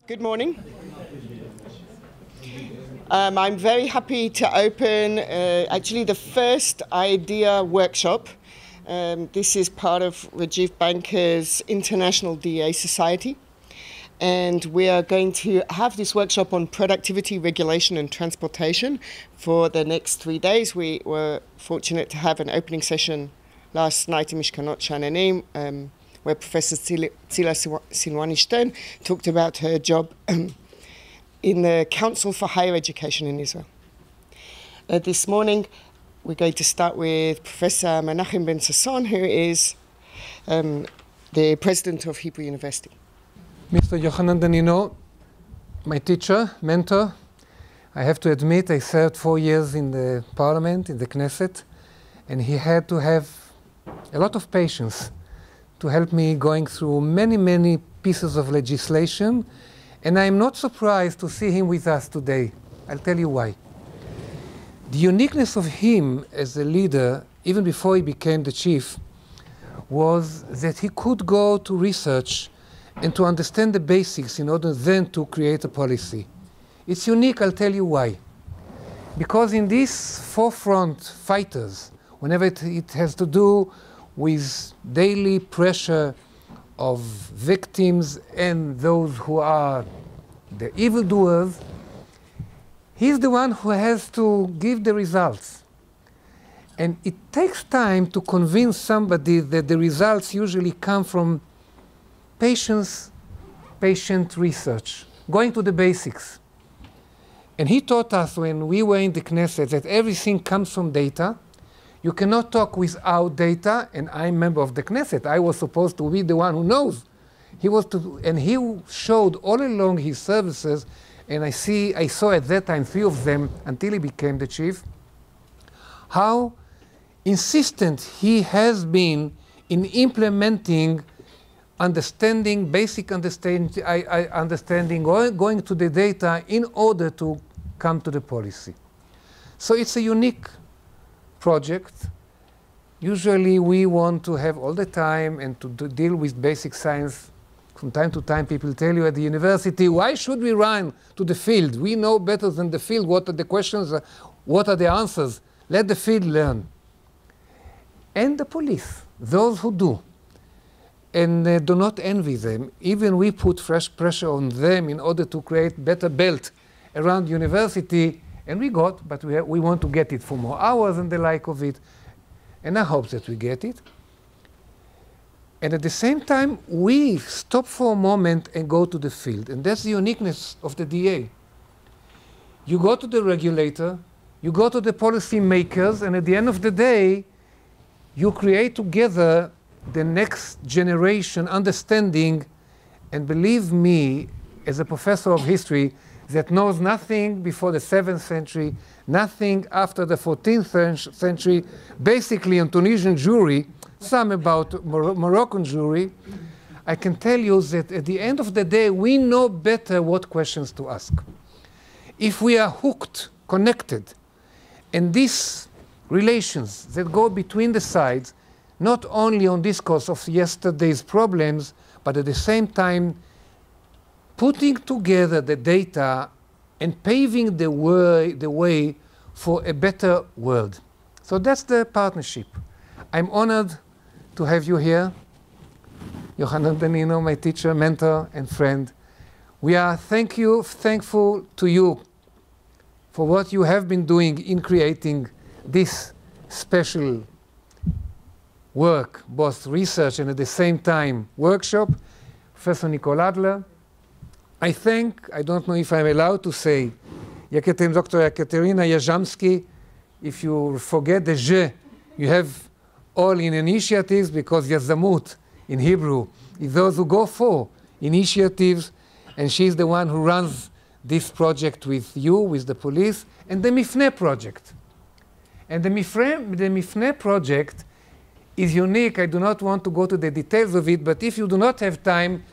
Good morning. I'm very happy to open actually the first idea workshop. This is part of Rajiv Banker's International DEA Society. And we are going to have this workshop on productivity, regulation and transportation for the next 3 days. We were fortunate to have an opening session last night in Mishkanot Shananim, where Professor Tzila Silwani-Stern talked about her job in the Council for Higher Education in Israel. This morning, we're going to start with Professor Menachem Ben-Sasson, who is the president of Hebrew University. Mr. Yochanan Danino, my teacher, mentor. I have to admit, I served 4 years in the parliament, in the Knesset, and he had to have a lot of patience to help me going through many, many pieces of legislation. And I'm not surprised to see him with us today. I'll tell you why. The uniqueness of him as a leader, even before he became the chief, was that he could go to research and to understand the basics in order then to create a policy. It's unique, I'll tell you why. Because in these forefront fighters, whenever it has to do with daily pressure of victims and those who are the evildoers, he's the one who has to give the results. And it takes time to convince somebody that the results usually come from patient research, going to the basics. And he taught us when we were in the Knesset that everything comes from data. You cannot talk without data, and I'm a member of the Knesset. I was supposed to be the one who knows. And he showed all along his services, and I saw at that time 3 of them until he became the chief, how insistent he has been in implementing basic understanding, going to the data in order to come to the policy. So it's a unique project. Usually we want to have all the time and to deal with basic science. From time to time people tell you at the university, why should we run to the field? We know better than the field what are the questions, what are the answers. Let the field learn. And the police, those who do. And do not envy them. Even we put fresh pressure on them in order to create better belt around university, and we got, but we want to get it for more hours and the like of it, and I hope that we get it. And at the same time, we stop for a moment and go to the field, and that's the uniqueness of the DA. You go to the regulator, you go to the policy makers, and at the end of the day, you create together the next generation understanding, and believe me, as a professor of history that knows nothing before the 7th century, nothing after the 14th century, basically on Tunisian Jewry, some about Moroccan Jewry, I can tell you that at the end of the day, we know better what questions to ask. If we are hooked, connected, and these relations that go between the sides, not only on discourse of yesterday's problems, but at the same time putting together the data and paving the way for a better world. So that's the partnership. I'm honored to have you here. Yochanan Danino, my teacher, mentor, and friend. We are thankful to you for what you have been doing in creating this special work, both research and at the same time workshop. Professor Nicole Adler. I don't know if I'm allowed to say, Dr. Ekaterina Yazhamsky. If you forget the je, you have all in initiatives, because Yazamut in Hebrew is those who go for initiatives, and she's the one who runs this project with you, with the police, and the Mifne project. And the Mifne project is unique. I do not want to go to the details of it, but if you do not have time,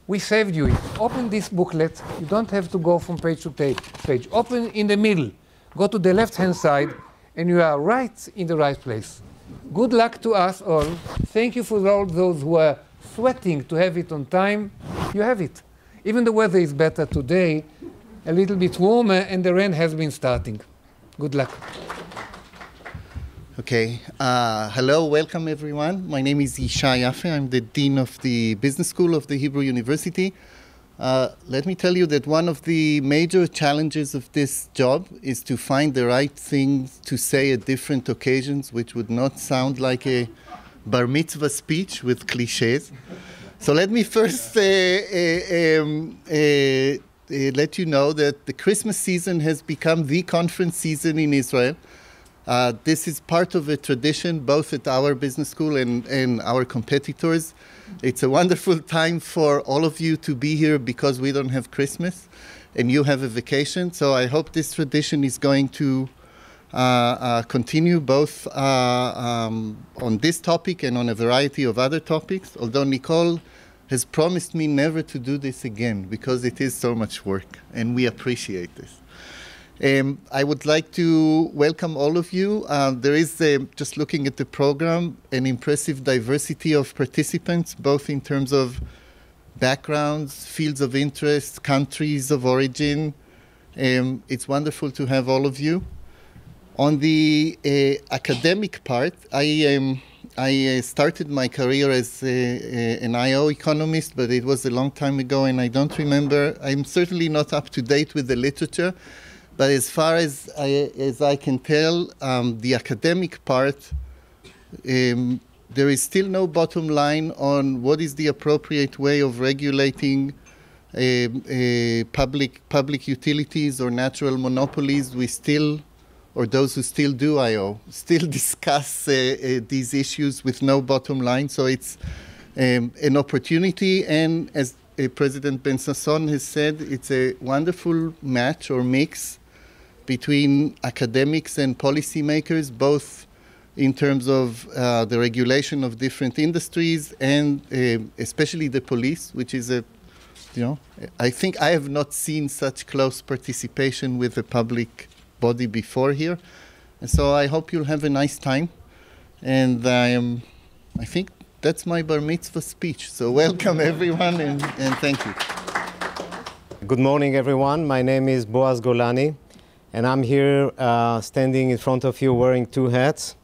we saved you it. Open this booklet. You don't have to go from page to page. Open in the middle. Go to the left-hand side, and you are right in the right place. Good luck to us all. Thank you for all those who are sweating to have it on time. You have it. Even the weather is better today, a little bit warmer, and the rain has been starting. Good luck. Okay. Hello, welcome everyone. My name is Yishai Yaffe. I'm the Dean of the Business School of the Hebrew University. Let me tell you that one of the major challenges of this job is to find the right things to say at different occasions, which would not sound like a bar mitzvah speech with cliches. So let me first let you know that the Christmas season has become the conference season in Israel. This is part of a tradition, both at our business school and our competitors. It's a wonderful time for all of you to be here because we don't have Christmas and you have a vacation. So I hope this tradition is going to continue both on this topic and on a variety of other topics, although Nicole has promised me never to do this again because it is so much work and we appreciate this. I would like to welcome all of you. There is, just looking at the program, an impressive diversity of participants, both in terms of backgrounds, fields of interest, countries of origin. It's wonderful to have all of you. On the academic part, I started my career as an IO economist, but it was a long time ago and I don't remember. I'm certainly not up to date with the literature. But as far as I can tell, the academic part, there is still no bottom line on what is the appropriate way of regulating public utilities or natural monopolies. We still, or those who still do IO, still discuss these issues with no bottom line. So it's an opportunity, and as President Ben Sasson has said, it's a wonderful match or mix between academics and policymakers, both in terms of the regulation of different industries and especially the police, which is I think I have not seen such close participation with the public body before here. And so I hope you'll have a nice time. And I think that's my bar mitzvah speech. So welcome everyone and thank you. Good morning, everyone. My name is Boaz Golani. And I'm here standing in front of you wearing two hats.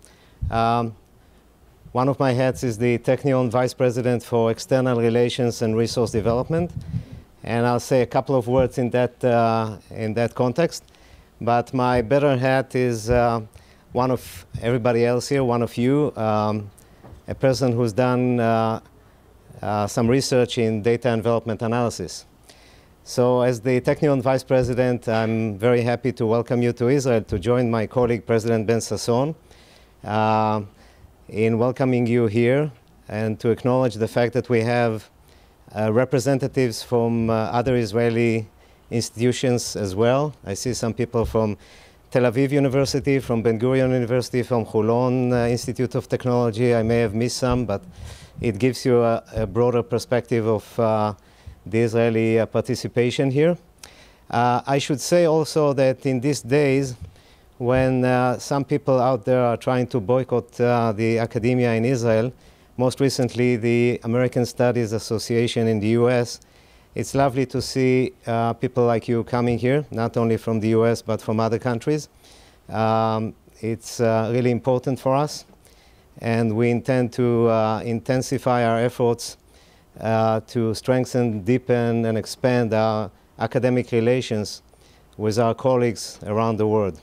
One of my hats is the Technion Vice President for External Relations and Resource Development. And I'll say a couple of words in that context. But my better hat is one of everybody else here, one of you, a person who's done some research in data and development analysis. So as the Technion Vice President, I'm very happy to welcome you to Israel to join my colleague, President Ben Sasson, in welcoming you here and to acknowledge the fact that we have representatives from other Israeli institutions as well. I see some people from Tel Aviv University, from Ben Gurion University, from Holon Institute of Technology. I may have missed some, but it gives you a broader perspective of the Israeli participation here. I should say also that in these days, when some people out there are trying to boycott the academia in Israel, most recently the American Studies Association in the US, it's lovely to see people like you coming here, not only from the US but from other countries. It's really important for us, and we intend to intensify our efforts to strengthen, deepen, and expand our academic relations with our colleagues around the world.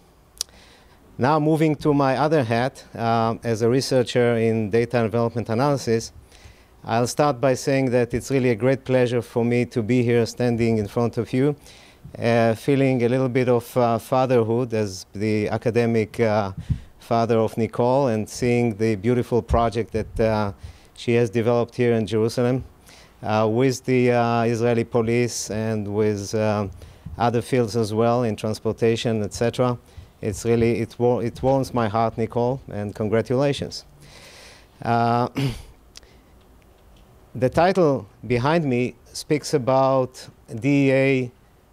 Now moving to my other hat, as a researcher in data and development analysis, I'll start by saying that it's really a great pleasure for me to be here standing in front of you, feeling a little bit of fatherhood as the academic father of Nicole, and seeing the beautiful project that she has developed here in Jerusalem. With the Israeli police and with other fields as well in transportation, etc. It's really, it warms my heart, Nicole, and congratulations. The title behind me speaks about DEA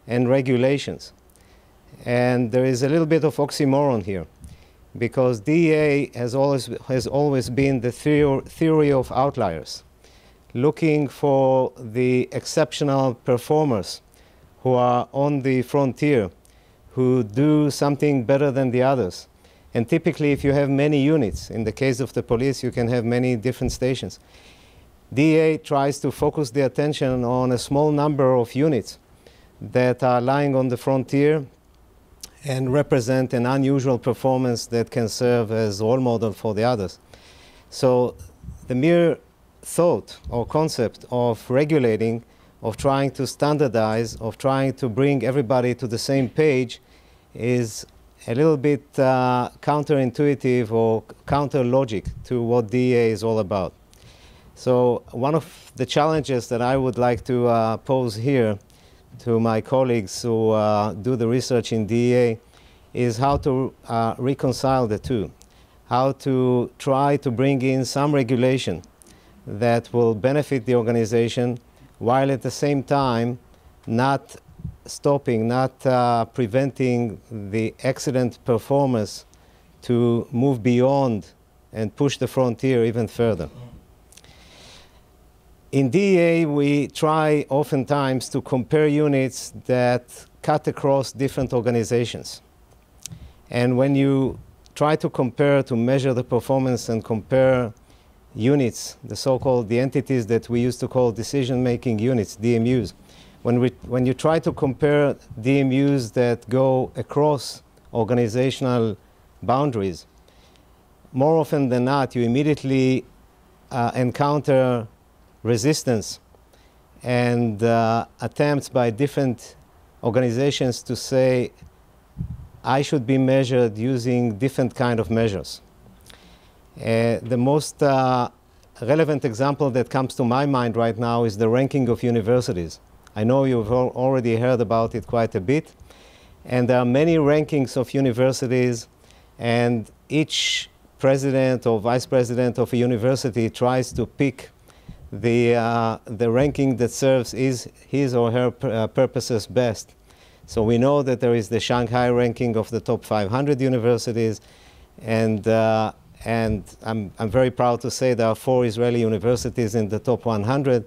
and regulations. And there is a little bit of oxymoron here, because DEA has always been the theory of outliers. looking for the exceptional performers who are on the frontier, who do something better than the others. And typically, if you have many units, in the case of the police, you can have many different stations. DEA tries to focus the attention on a small number of units that are lying on the frontier and represent an unusual performance that can serve as role model for the others. So the mere thought or concept of regulating, of trying to standardize, of trying to bring everybody to the same page is a little bit counterintuitive or counter logic to what DEA is all about. So one of the challenges that I would like to pose here to my colleagues who do the research in DEA is how to reconcile the two, how to try to bring in some regulation that will benefit the organization while at the same time not stopping, not preventing the excellent performance to move beyond and push the frontier even further. In DEA, we try oftentimes to compare units that cut across different organizations. And when you try to compare, to measure the performance and compare units, the so-called the entities that we used to call decision-making units, DMUs, when you try to compare DMUs that go across organizational boundaries, more often than not, you immediately encounter resistance and attempts by different organizations to say, I should be measured using different kind of measures. The most relevant example that comes to my mind right now is the ranking of universities. I know you've already heard about it quite a bit. And there are many rankings of universities, and each president or vice president of a university tries to pick the ranking that serves his or her purposes best. So we know that there is the Shanghai ranking of the top 500 universities, and I'm very proud to say there are 4 Israeli universities in the top 100.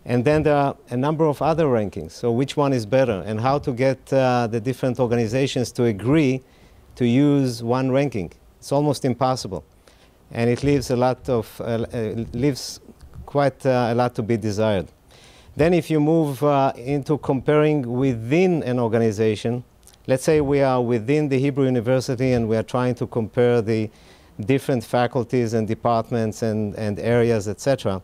And then there are a number of other rankings. So which one is better, and how to get the different organizations to agree to use one ranking? It's almost impossible, and it leaves a lot of leaves quite a lot to be desired. Then if you move into comparing within an organization, let's say we are within the Hebrew University and we are trying to compare the different faculties and departments and areas, etc.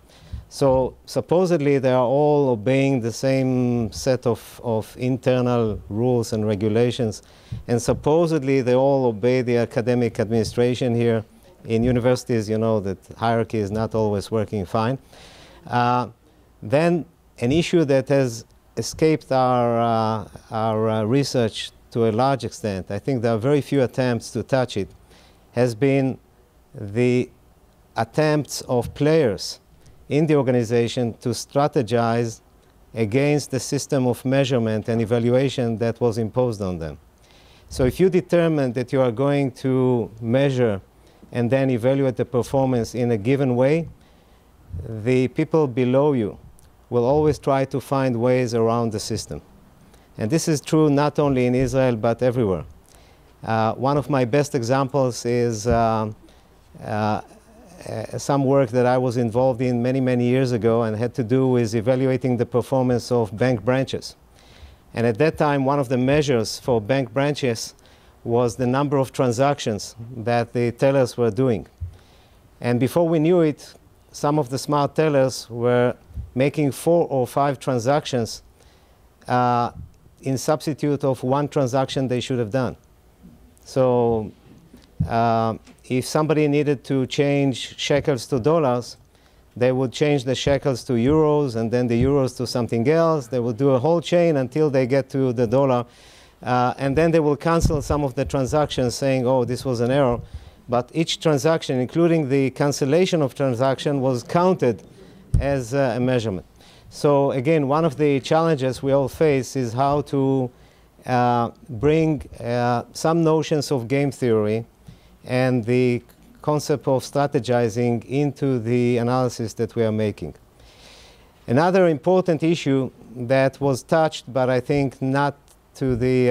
So supposedly they are all obeying the same set of internal rules and regulations, and supposedly they all obey the academic administration here. In universities, you know that hierarchy is not always working fine. Then an issue that has escaped our research to a large extent, I think there are very few attempts to touch it, has been the attempts of players in the organization to strategize against the system of measurement and evaluation that was imposed on them. So if you determine that you are going to measure and then evaluate the performance in a given way, the people below you will always try to find ways around the system. And this is true not only in Israel but everywhere. One of my best examples is some work that I was involved in many years ago and had to do with evaluating the performance of bank branches. And at that time, one of the measures for bank branches was the number of transactions that the tellers were doing. And before we knew it, some of the smart tellers were making 4 or 5 transactions in substitute of one transaction they should have done. So if somebody needed to change shekels to dollars, they would change the shekels to euros and then the euros to something else. They would do a whole chain until they get to the dollar. And then they will cancel some of the transactions saying, oh, this was an error. But each transaction, including the cancellation of transaction, was counted as a measurement. So again, one of the challenges we all face is how to bring some notions of game theory and the concept of strategizing into the analysis that we are making. Another important issue that was touched, but I think not to the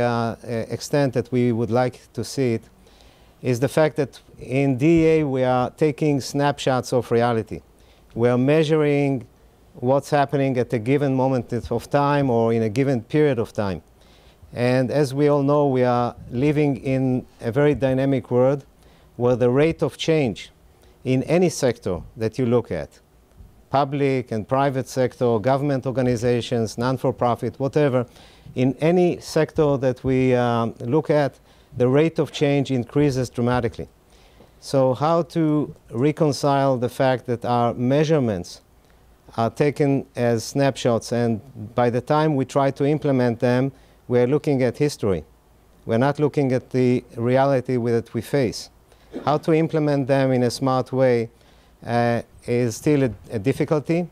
extent that we would like to see it, is the fact that in DEA we are taking snapshots of reality. We are measuring what's happening at a given moment of time or in a given period of time. And as we all know, we are living in a very dynamic world where the rate of change in any sector that you look at, public and private sector, government organizations, non-for-profit, whatever, in any sector that we look at, the rate of change increases dramatically. So how to reconcile the fact that our measurements are taken as snapshots, and by the time we try to implement them, we're looking at history. We're not looking at the reality that we face. How to implement them in a smart way is still a difficulty.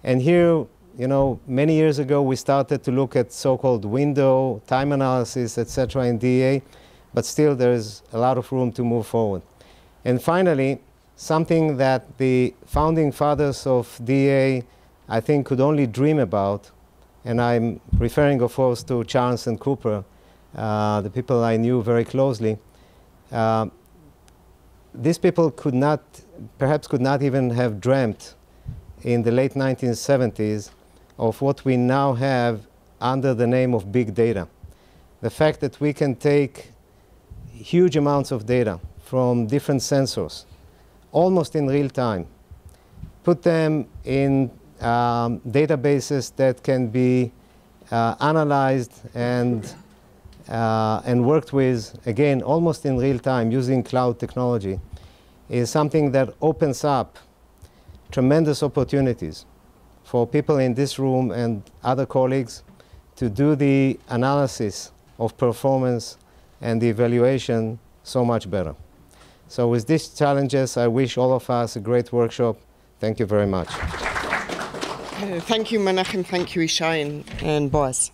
And here, you know, many years ago we started to look at so-called window, time analysis, etc. in DEA, but still there's a lot of room to move forward. And finally, something that the founding fathers of DEA, I think, could only dream about, and I'm referring, of course, to Charles and Cooper, the people I knew very closely. These people could not, perhaps could not even have dreamt in the late 1970s of what we now have under the name of big data. The fact that we can take huge amounts of data from different sensors, almost in real time, put them in databases that can be analyzed and worked with, again, almost in real time using cloud technology, is something that opens up tremendous opportunities for people in this room and other colleagues to do the analysis of performance and the evaluation so much better. So with these challenges, I wish all of us a great workshop. Thank you very much. Thank you, Menachem. Thank you, Ishai and Boaz.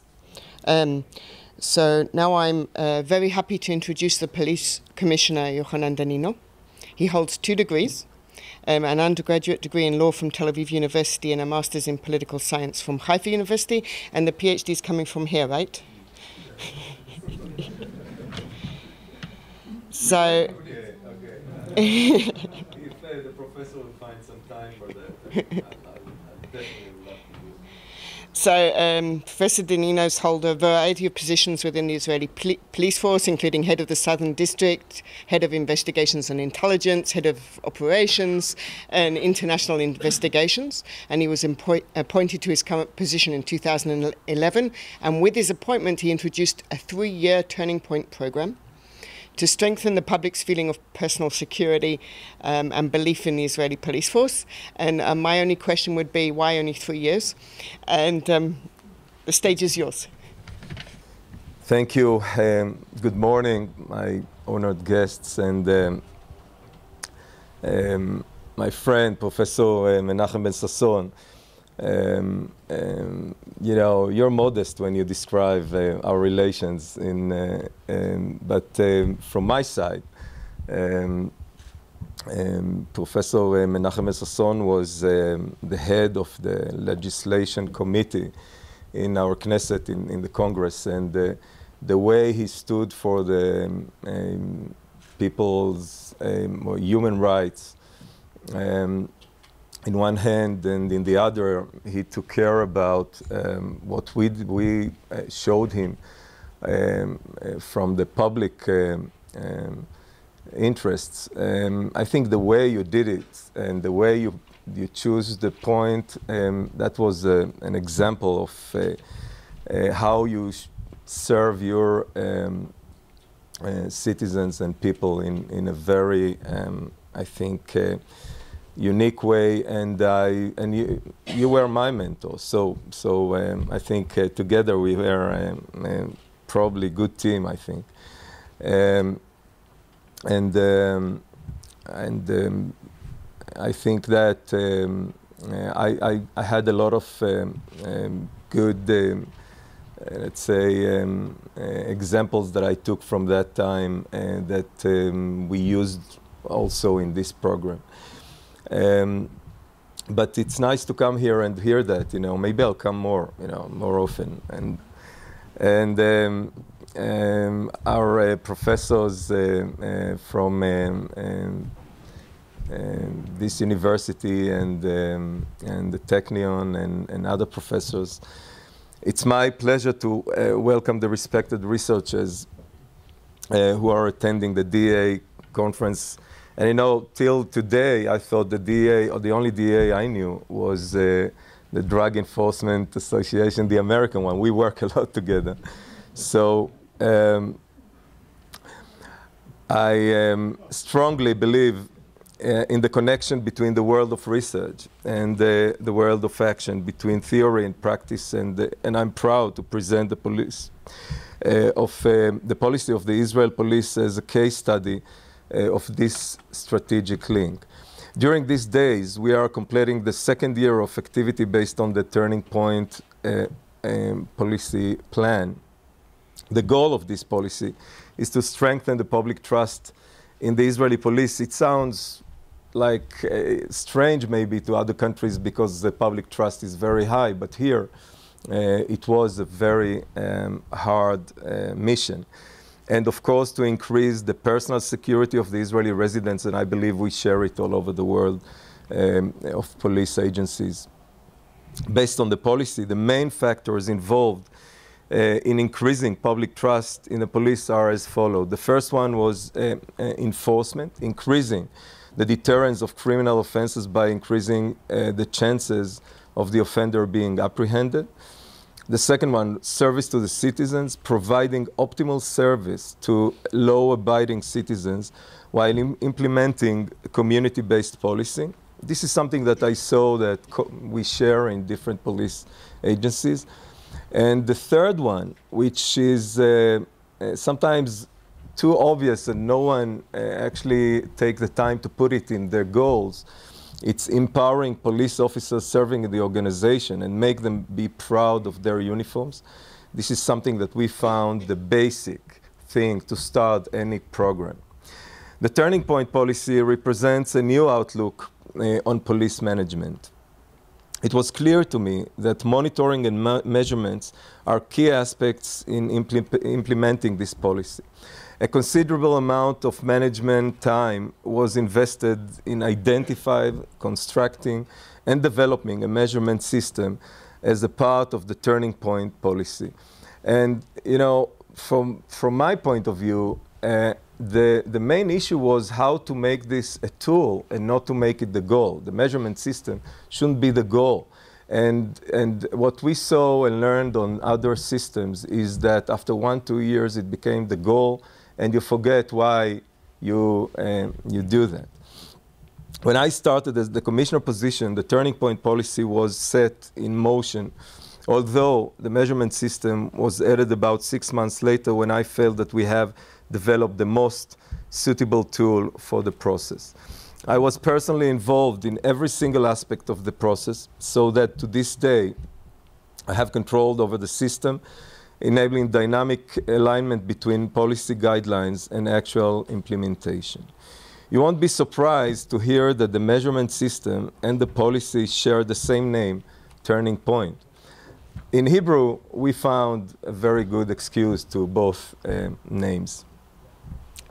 So now I'm very happy to introduce the Police Commissioner, Yochanan Danino. He holds 2 degrees, an undergraduate degree in law from Tel Aviv University and a master's in political science from Haifa University, and the PhD is coming from here, right? So, okay. If the professor will find some time for that, I'll definitely love to do it. So Professor Daninos holds a variety of positions within the Israeli police force, including head of the Southern District, head of investigations and intelligence, head of operations and international investigations. And he was appointed to his current position in 2011. And with his appointment, he introduced a 3-year turning point program to strengthen the public's feeling of personal security and belief in the Israeli police force. And my only question would be, why only 3 years? And the stage is yours. Thank you. Good morning, my honored guests, and my friend, Professor Menachem Ben Sasson. You know, you're modest when you describe our relations, but from my side, Professor Menachem Ben Sasson was the head of the legislation committee in our Knesset, in the Congress, and the way he stood for the people's human rights, in one hand, and in the other, he took care about what we showed him from the public interests. I think the way you did it and the way you choose the point, that was an example of how you serve your citizens and people in a very, I think, unique way, and you were my mentor. So I think together we were probably a good team, I think, and I think that I had a lot of good, let's say, examples that I took from that time that we used also in this program. but it's nice to come here and hear that. Maybe I'll come more often. And our professors from this university and the Technion and other professors, it's my pleasure to welcome the respected researchers who are attending the DEA conference. And till today, I thought the DEA, or the only DEA I knew, was the Drug Enforcement Association, the American one. We work a lot together. So I strongly believe in the connection between the world of research and the world of action, between theory and practice, and I'm proud to present the policy of the Israel police as a case study of this strategic link. During these days, we are completing the second year of activity based on the Turning Point policy plan. The goal of this policy is to strengthen the public trust in the Israeli police. It sounds like strange maybe to other countries because the public trust is very high, but here it was a very hard mission. And of course, to increase the personal security of the Israeli residents, and I believe we share it all over the world of police agencies. Based on the policy, the main factors involved in increasing public trust in the police are as follows. The first one was enforcement, increasing the deterrence of criminal offenses by increasing the chances of the offender being apprehended. The second one, service to the citizens, providing optimal service to law-abiding citizens while implementing community-based policing. This is something that I saw that we share in different police agencies. And the third one, which is sometimes too obvious and no one actually take the time to put it in their goals, it's empowering police officers serving in the organization and make them be proud of their uniforms. This is something that we found the basic thing to start any program. The Turning Point policy represents a new outlook on police management. It was clear to me that monitoring and measurements are key aspects in implementing this policy. A considerable amount of management time was invested in identifying, constructing, and developing a measurement system as a part of the Turning Point policy. And, from my point of view, the main issue was how to make this a tool and not to make it the goal. The measurement system shouldn't be the goal. And what we saw and learned on other systems is that after 1-2 years, it became the goal, and you forget why you do that. When I started as the commissioner position, the Turning Point policy was set in motion, although the measurement system was added about 6 months later when I felt that we have developed the most suitable tool for the process. I was personally involved in every single aspect of the process, so that to this day, I have control over the system, enabling dynamic alignment between policy guidelines and actual implementation. You won't be surprised to hear that the measurement system and the policy share the same name, Turning Point. In Hebrew, we found a very good excuse to both names.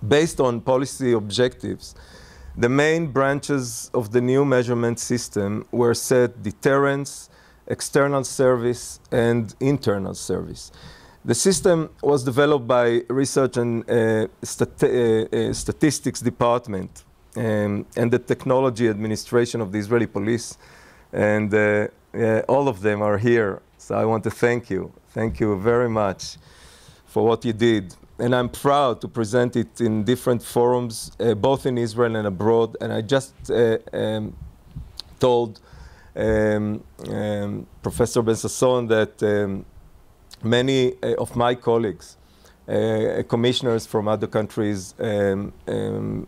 Based on policy objectives, the main branches of the new measurement system were set: deterrence, external service, and internal service. The system was developed by Research and Statistics Department and the Technology Administration of the Israeli Police. And all of them are here. So I want to thank you. Thank you very much for what you did. And I'm proud to present it in different forums, both in Israel and abroad. And I just told Professor Ben-Sasson that many of my colleagues, commissioners from other countries,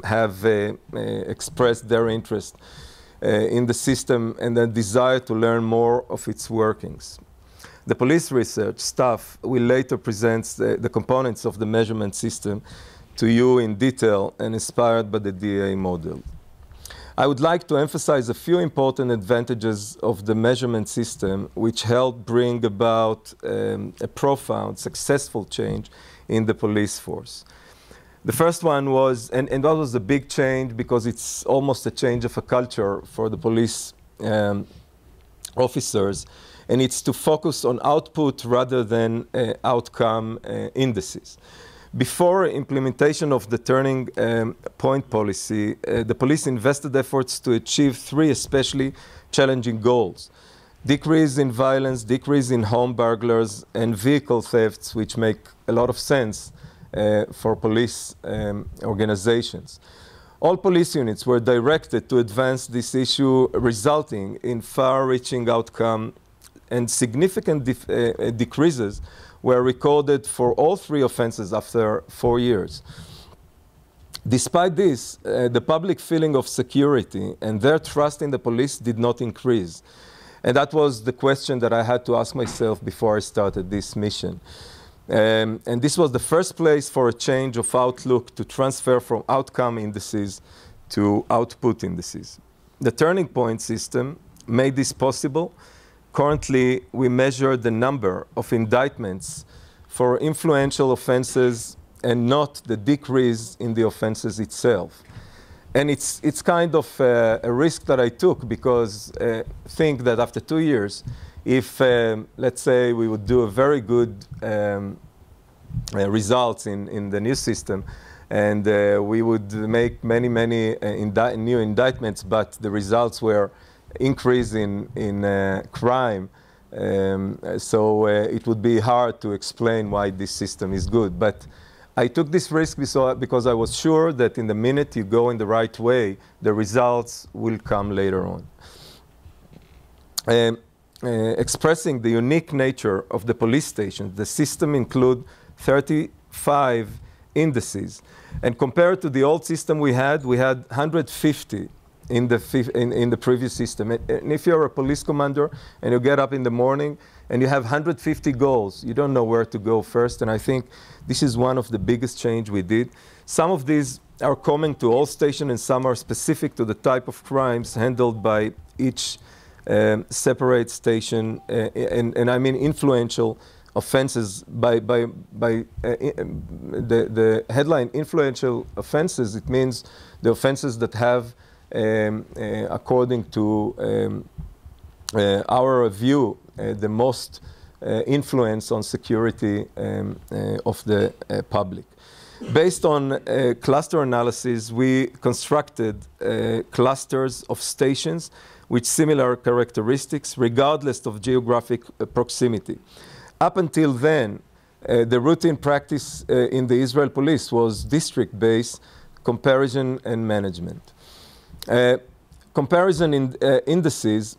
have expressed their interest in the system and a desire to learn more of its workings. The police research staff will later present the components of the measurement system to you in detail and inspired by the DEA model. I would like to emphasize a few important advantages of the measurement system, which helped bring about a profound, successful change in the police force. The first one was, and that was a big change because it's almost a change of a culture for the police officers, and it's to focus on output rather than outcome indices. Before implementation of the turning point policy, the police invested efforts to achieve three especially challenging goals: decrease in violence, decrease in home burglars, and vehicle thefts, which make a lot of sense for police organizations. All police units were directed to advance this issue, resulting in far-reaching outcome, and significant decreases were recorded for all three offenses after 4 years. Despite this, the public feeling of security and their trust in the police did not increase. And that was the question that I had to ask myself before I started this mission. And this was the first place for a change of outlook to transfer from outcome indices to output indices. The turning point system made this possible. Currently, we measure the number of indictments for influential offenses and not the decrease in the offenses itself. And it's kind of a risk that I took, because think that after 2 years, if, let's say, we would do a very good results in the new system, and we would make many new indictments, but the results were increase in crime, so it would be hard to explain why this system is good. But I took this risk because I was sure that in the minute you go in the right way, the results will come later on. Expressing the unique nature of the police station, the system includes 35 indices. And compared to the old system we had 150 in the previous system. And if you're a police commander and you get up in the morning and you have 150 goals, you don't know where to go first. And I think this is one of the biggest change we did. Some of these are common to all stations, and some are specific to the type of crimes handled by each separate station, and I mean influential offenses. By the headline influential offenses, it means the offenses that have, according to our view, the most influence on security of the public. Based on cluster analysis, we constructed clusters of stations with similar characteristics, regardless of geographic proximity. Up until then, the routine practice in the Israel police was district-based comparison and management. Comparison indices,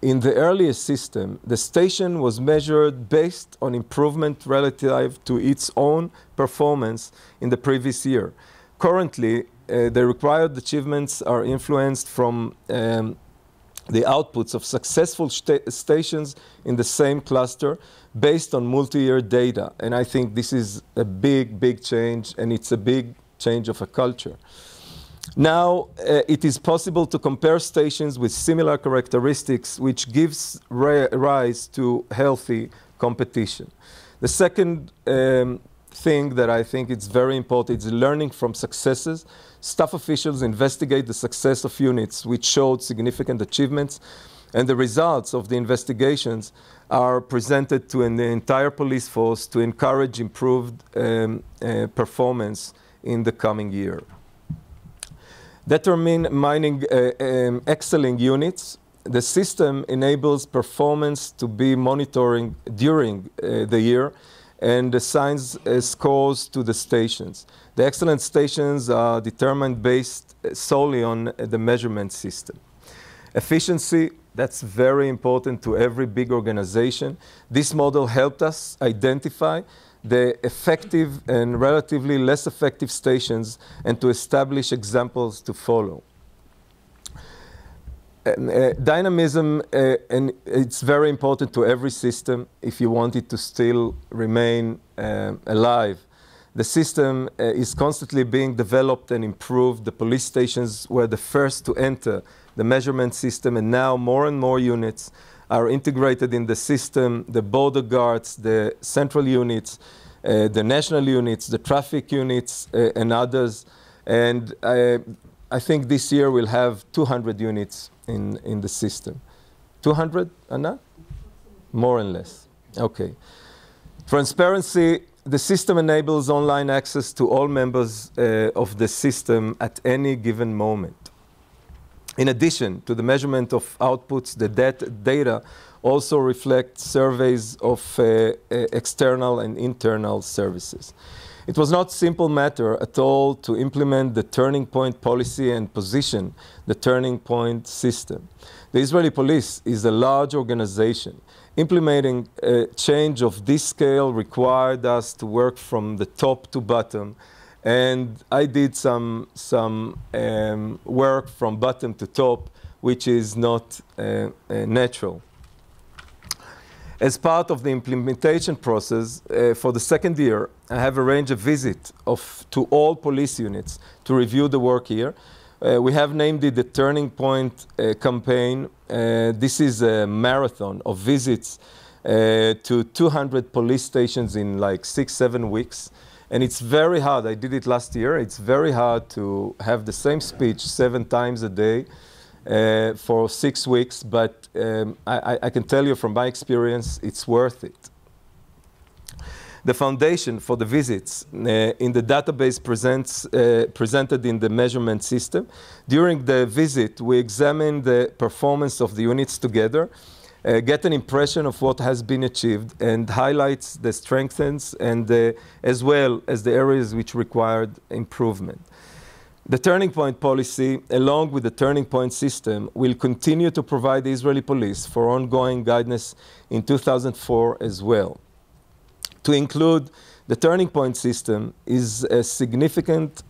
in the earliest system, the station was measured based on improvement relative to its own performance in the previous year. Currently, the required achievements are influenced from the outputs of successful stations in the same cluster based on multi-year data. And I think this is a big change, and it's a big change of a culture. Now, it is possible to compare stations with similar characteristics, which gives rise to healthy competition. The second thing that I think is very important is learning from successes. Staff officials investigate the success of units which showed significant achievements, and the results of the investigations are presented to the entire police force to encourage improved performance in the coming year. Determining excelling units, the system enables performance to be monitoring during the year and assigns scores to the stations. The excellent stations are determined based solely on the measurement system. Efficiency, that's very important to every big organization. This model helped us identify the effective and relatively less effective stations and to establish examples to follow. Dynamism, and it's very important to every system if you want it to still remain alive. The system is constantly being developed and improved. The police stations were the first to enter the measurement system, and now more and more units are integrated in the system: the border guards, the central units, the national units, the traffic units, and others. And I think this year we'll have 200 units in the system. 200, Anna? More and less. Okay. Transparency. The system enables online access to all members of the system at any given moment. In addition to the measurement of outputs, the data also reflects surveys of external and internal services. It was not a simple matter at all to implement the turning point policy and position the turning point system. The Israeli police is a large organization. Implementing a change of this scale required us to work from the top to bottom, and I did some work from bottom to top, which is not natural. As part of the implementation process, for the second year, I have arranged a visit to all police units to review the work here. We have named it the Turning Point campaign. This is a marathon of visits to 200 police stations in like 6-7 weeks. And it's very hard. I did it last year. It's very hard to have the same speech 7 times a day for 6 weeks. But I can tell you from my experience, it's worth it. The foundation for the visits in the database presented in the measurement system. During the visit, we examine the performance of the units together, get an impression of what has been achieved, and highlights the strengths and as well as the areas which required improvement. The turning point policy, along with the turning point system, will continue to provide the Israeli police for ongoing guidance in 2004 as well. To include the turning point system is a significant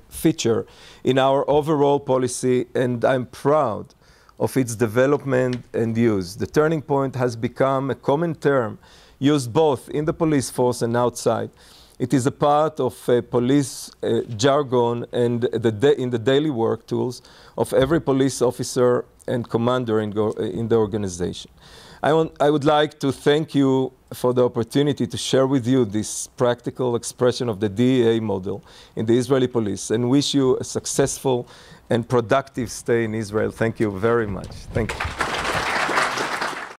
feature in our overall policy, and I'm proud of its development and use. The turning point has become a common term used both in the police force and outside. It is a part of police jargon and in the daily work tools of every police officer and commander in the organization. I would like to thank you for the opportunity to share with you this practical expression of the DEA model in the Israeli police, and wish you a successful and productive stay in Israel. Thank you very much. Thank you.